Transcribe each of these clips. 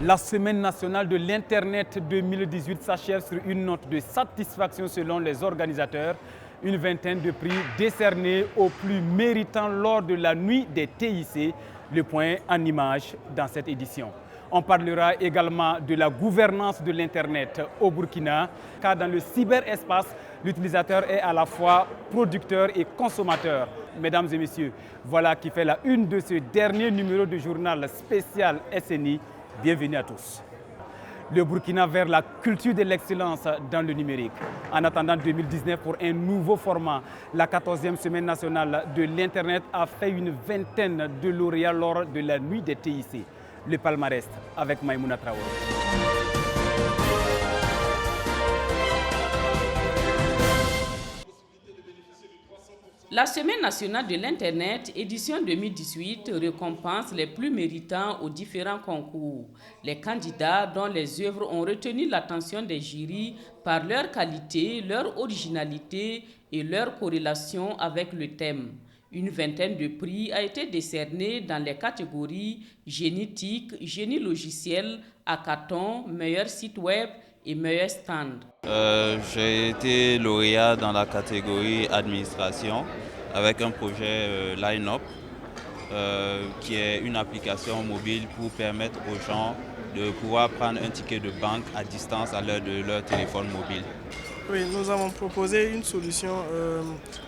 La semaine nationale de l'Internet 2018 s'achève sur une note de satisfaction selon les organisateurs. Une vingtaine de prix décernés aux plus méritants lors de la nuit des TIC. Le point en image dans cette édition. On parlera également de la gouvernance de l'Internet au Burkina, car dans le cyberespace, l'utilisateur est à la fois producteur et consommateur. Mesdames et messieurs, voilà qui fait la une de ce dernier numéro du journal spécial SNI. Bienvenue à tous. Le Burkina vers la culture de l'excellence dans le numérique. En attendant 2019 pour un nouveau format, la 14e semaine nationale de l'Internet a fait une vingtaine de lauréats lors de la nuit des TIC. Le palmarès avec Maïmouna Traoré. La Semaine nationale de l'Internet, édition 2018, récompense les plus méritants aux différents concours. Les candidats dont les œuvres ont retenu l'attention des jurys par leur qualité, leur originalité et leur corrélation avec le thème. Une vingtaine de prix a été décernée dans les catégories génétique, génie logiciel, hackathon, meilleur site web et meilleur stand. J'ai été lauréat dans la catégorie administration avec un projet Line-Up qui est une application mobile pour permettre aux gens de pouvoir prendre un ticket de banque à distance à l'aide de leur téléphone mobile. Oui, nous avons proposé une solution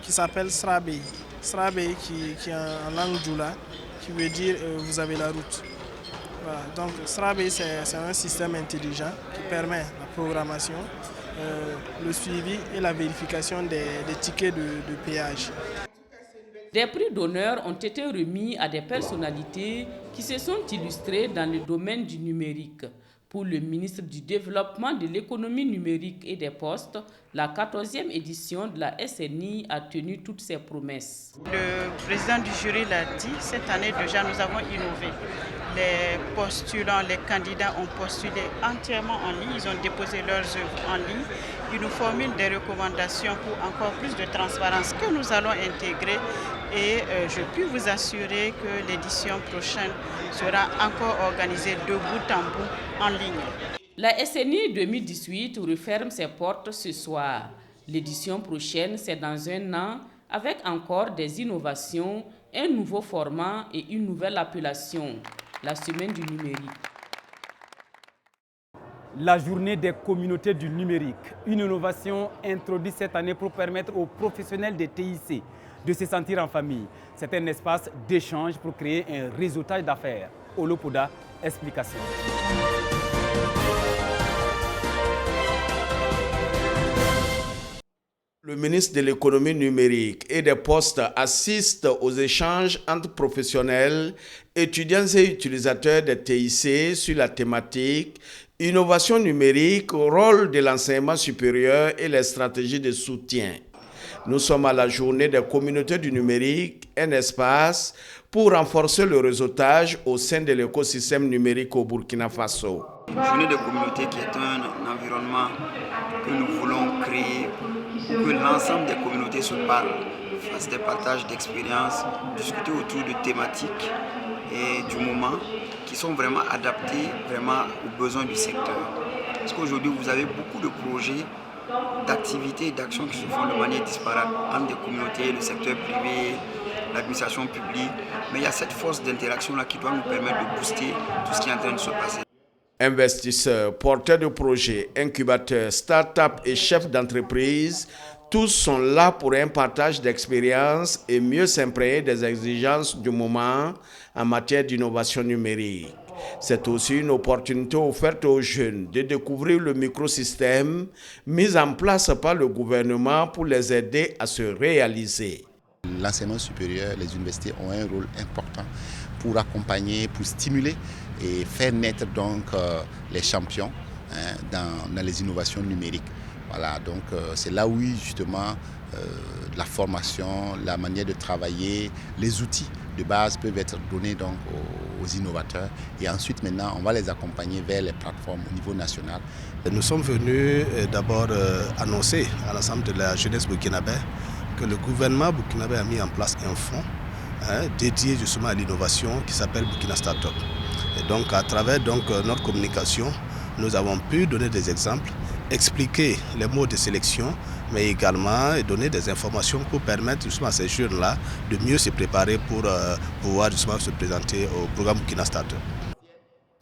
qui s'appelle Srabey. Srabey qui est en langue djoula, qui veut dire vous avez la route. Voilà. Donc Srabey c'est un système intelligent qui permet la programmation, le suivi et la vérification des tickets de péage. Des prix d'honneur ont été remis à des personnalités qui se sont illustrées dans le domaine du numérique. Pour le ministre du Développement de l'économie numérique et des postes, la 14e édition de la SNI a tenu toutes ses promesses. Le président du jury l'a dit, cette année déjà nous avons innové. Les postulants, les candidats ont postulé entièrement en ligne, ils ont déposé leurs œuvres en ligne. Ils nous formulent des recommandations pour encore plus de transparence que nous allons intégrer et je puis vous assurer que l'édition prochaine sera encore organisée de bout en bout en ligne. La SNI 2018 referme ses portes ce soir. L'édition prochaine, c'est dans un an, avec encore des innovations, un nouveau format et une nouvelle appellation, la semaine du numérique. La journée des communautés du numérique, une innovation introduite cette année pour permettre aux professionnels des TIC de se sentir en famille. C'est un espace d'échange pour créer un réseautage d'affaires. Olopoda, explication. Le ministre de l'économie numérique et des postes assiste aux échanges entre professionnels, étudiants et utilisateurs des TIC sur la thématique innovation numérique, rôle de l'enseignement supérieur et les stratégies de soutien. Nous sommes à la journée des communautés du numérique, un espace pour renforcer le réseautage au sein de l'écosystème numérique au Burkina Faso. Journée des communautés qui est un environnement que nous voulons créer pour que l'ensemble des communautés se parlent, fassent des partages d'expériences, discuter autour de thématiques et du moment qui sont vraiment adaptés aux besoins du secteur. Parce qu'aujourd'hui, vous avez beaucoup de projets, d'activités et d'actions qui se font de manière disparate entre des communautés, le secteur privé, l'administration publique. Mais il y a cette force d'interaction-là qui doit nous permettre de booster tout ce qui est en train de se passer. Investisseurs, porteurs de projets, incubateurs, start-up et chefs d'entreprise, tous sont là pour un partage d'expériences et mieux s'imprégner des exigences du moment en matière d'innovation numérique. C'est aussi une opportunité offerte aux jeunes de découvrir le microsystème mis en place par le gouvernement pour les aider à se réaliser. L'enseignement supérieur, les universités ont un rôle important pour accompagner, pour stimuler et faire naître donc les champions dans les innovations numériques. Voilà, donc c'est là où justement la formation, la manière de travailler, les outils de base peuvent être donnés donc aux innovateurs et ensuite maintenant on va les accompagner vers les plateformes au niveau national. Nous sommes venus d'abord annoncer à l'ensemble de la jeunesse burkinabé que le gouvernement burkinabé a mis en place un fonds dédié justement à l'innovation qui s'appelle Burkina Startup. Et donc à travers notre communication, nous avons pu donner des exemples, expliquer les modes de sélection, mais également donner des informations pour permettre justement à ces jeunes-là de mieux se préparer pour pouvoir justement se présenter au programme Burkina Start.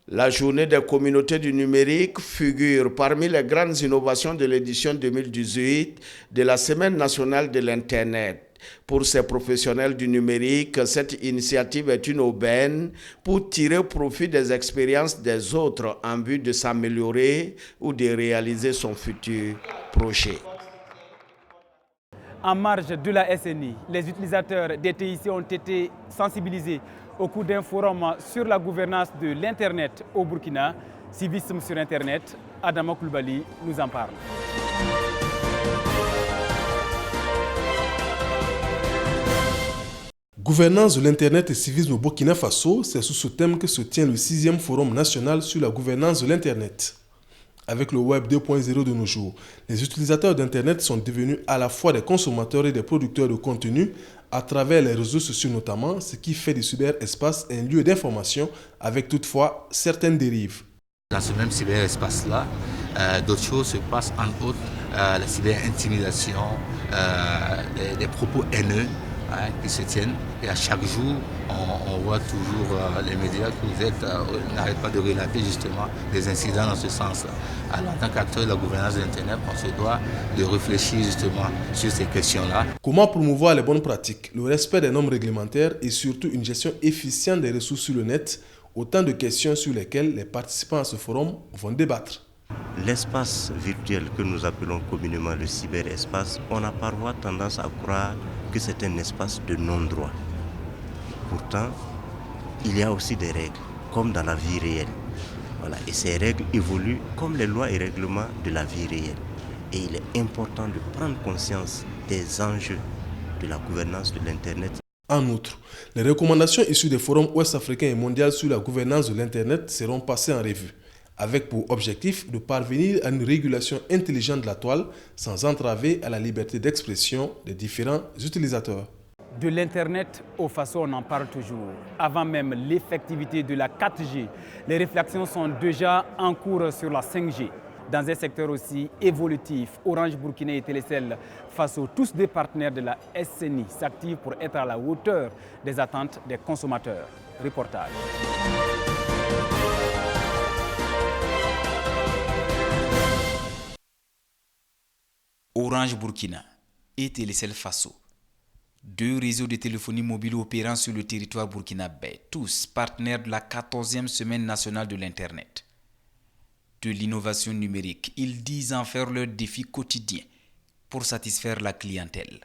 La journée des communautés du numérique figure parmi les grandes innovations de l'édition 2018 de la Semaine nationale de l'Internet. Pour ces professionnels du numérique, cette initiative est une aubaine pour tirer profit des expériences des autres en vue de s'améliorer ou de réaliser son futur projet. En marge de la SNI, les utilisateurs des TIC ont été sensibilisés au cours d'un forum sur la gouvernance de l'Internet au Burkina. Civisme sur Internet, Adama Koulibaly nous en parle. Gouvernance de l'Internet et civisme au Burkina Faso, c'est sous ce thème que se tient le 6e Forum national sur la gouvernance de l'Internet. Avec le Web 2.0 de nos jours, les utilisateurs d'Internet sont devenus à la fois des consommateurs et des producteurs de contenu à travers les réseaux sociaux notamment, ce qui fait du cyberespace un lieu d'information avec toutefois certaines dérives. Dans ce même cyberespace-là, d'autres choses se passent, entre autres la cyberintimidation, des propos haineux qui se tiennent. Et à chaque jour, on voit toujours les médias qui n'arrêtent pas de relater justement des incidents dans ce sens-là. Alors, en tant qu'acteur de la gouvernance de l'Internet, on se doit de réfléchir justement sur ces questions-là. Comment promouvoir les bonnes pratiques, le respect des normes réglementaires et surtout une gestion efficiente des ressources sur le net, autant de questions sur lesquelles les participants à ce forum vont débattre. L'espace virtuel que nous appelons communément le cyberespace, on a parfois tendance à croire que c'est un espace de non-droit. Pourtant, il y a aussi des règles, comme dans la vie réelle. Voilà. Et ces règles évoluent comme les lois et règlements de la vie réelle. Et il est important de prendre conscience des enjeux de la gouvernance de l'Internet. En outre, les recommandations issues des forums ouest-africains et mondiaux sur la gouvernance de l'Internet seront passées en revue, avec pour objectif de parvenir à une régulation intelligente de la toile sans entraver à la liberté d'expression des différents utilisateurs. De l'Internet au Faso, on en parle toujours. Avant même l'effectivité de la 4G, les réflexions sont déjà en cours sur la 5G. Dans un secteur aussi évolutif, Orange, Burkina et Télécel Faso, tous des partenaires de la SNI, s'activent pour être à la hauteur des attentes des consommateurs. Reportage. Orange Burkina et Télécel Faso, deux réseaux de téléphonie mobile opérant sur le territoire burkinabé, tous partenaires de la 14e semaine nationale de l'Internet. De l'innovation numérique, ils disent en faire leur défi quotidien pour satisfaire la clientèle.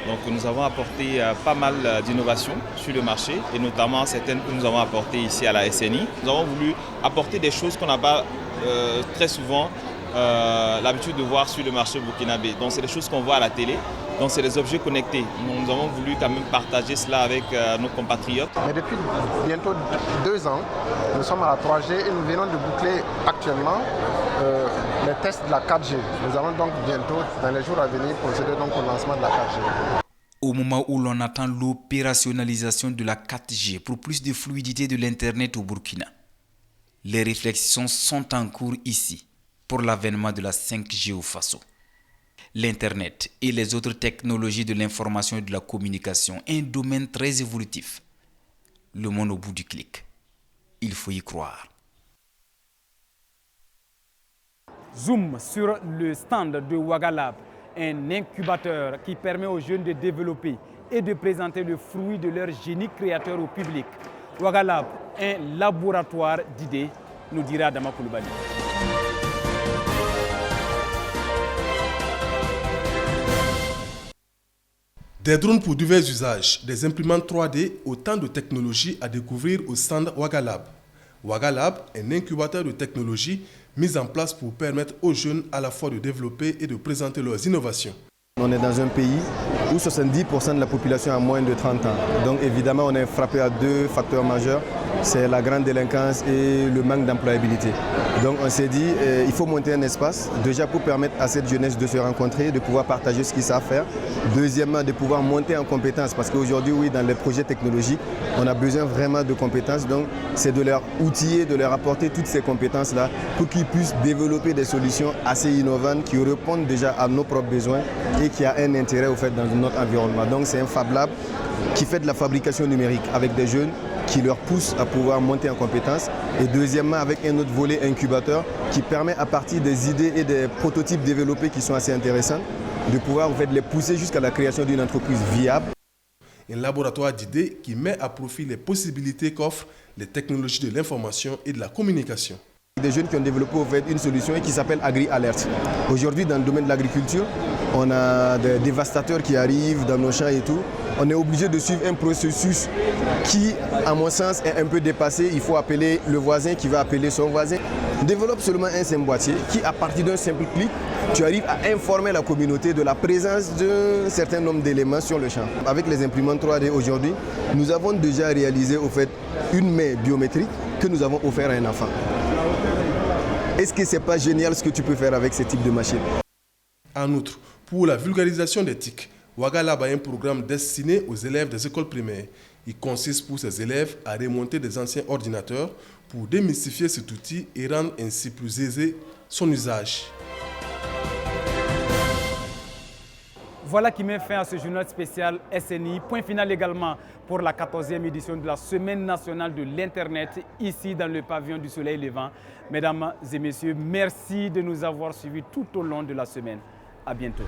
Donc nous avons apporté pas mal d'innovations sur le marché et notamment certaines que nous avons apportées ici à la SNI. Nous avons voulu apporter des choses qu'on n'a pas très souvent l'habitude de voir sur le marché burkinabé. Donc c'est des choses qu'on voit à la télé, donc c'est des objets connectés. Nous avons voulu quand même partager cela avec nos compatriotes. Mais depuis bientôt 2 ans, nous sommes à la 3G et nous venons de boucler actuellement les tests de la 4G. Nous allons donc bientôt, dans les jours à venir, procéder donc au lancement de la 4G. Au moment où l'on attend l'opérationnalisation de la 4G pour plus de fluidité de l'Internet au Burkina, les réflexions sont en cours ici pour l'avènement de la 5G au Faso. L'Internet et les autres technologies de l'information et de la communication, un domaine très évolutif. Le monde au bout du clic. Il faut y croire. Zoom sur le stand de Wagalab, un incubateur qui permet aux jeunes de développer et de présenter le fruit de leur génie créateur au public. Wagalab, un laboratoire d'idées, nous dira Adama Koulibaly. Des drones pour divers usages, des imprimantes 3D, autant de technologies à découvrir au stand Wagalab. Wagalab est un incubateur de technologies mis en place pour permettre aux jeunes à la fois de développer et de présenter leurs innovations. On est dans un pays où 70% de la population a moins de 30 ans. Donc évidemment, on est frappé à 2 facteurs majeurs. c'est la grande délinquance et le manque d'employabilité. Donc on s'est dit, il faut monter un espace, déjà pour permettre à cette jeunesse de se rencontrer, de pouvoir partager ce qu'ils savent faire. Deuxièmement, de pouvoir monter en compétences, parce qu'aujourd'hui, oui, dans les projets technologiques, on a besoin vraiment de compétences. Donc c'est de leur outiller, de leur apporter toutes ces compétences-là pour qu'ils puissent développer des solutions assez innovantes qui répondent déjà à nos propres besoins et qui a un intérêt au fait dans notre environnement. Donc c'est un Fab Lab qui fait de la fabrication numérique avec des jeunes qui leur pousse à pouvoir monter en compétences. Et deuxièmement, avec un autre volet incubateur qui permet à partir des idées et des prototypes développés qui sont assez intéressants, de pouvoir en fait, les pousser jusqu'à la création d'une entreprise viable. Un laboratoire d'idées qui met à profit les possibilités qu'offrent les technologies de l'information et de la communication. Des jeunes qui ont développé en fait, une solution qui s'appelle AgriAlert. Aujourd'hui, dans le domaine de l'agriculture, on a des dévastateurs qui arrivent dans nos champs et tout. On est obligé de suivre un processus qui, à mon sens, est un peu dépassé. Il faut appeler le voisin qui va appeler son voisin. Développe seulement un simple boîtier qui, à partir d'un simple clic, tu arrives à informer la communauté de la présence d'un certain nombre d'éléments sur le champ. Avec les imprimantes 3D aujourd'hui, nous avons déjà réalisé au fait, une main biométrique que nous avons offert à un enfant. Est-ce que ce n'est pas génial ce que tu peux faire avec ce type de machine? En outre, pour la vulgarisation des TIC, Wagalab a un programme destiné aux élèves des écoles primaires. Il consiste pour ces élèves à remonter des anciens ordinateurs pour démystifier cet outil et rendre ainsi plus aisé son usage. Voilà qui met fin à ce journal spécial SNI. Point final également pour la 14e édition de la Semaine nationale de l'Internet, ici dans le pavillon du Soleil Levant. Mesdames et messieurs, merci de nous avoir suivis tout au long de la semaine. À bientôt.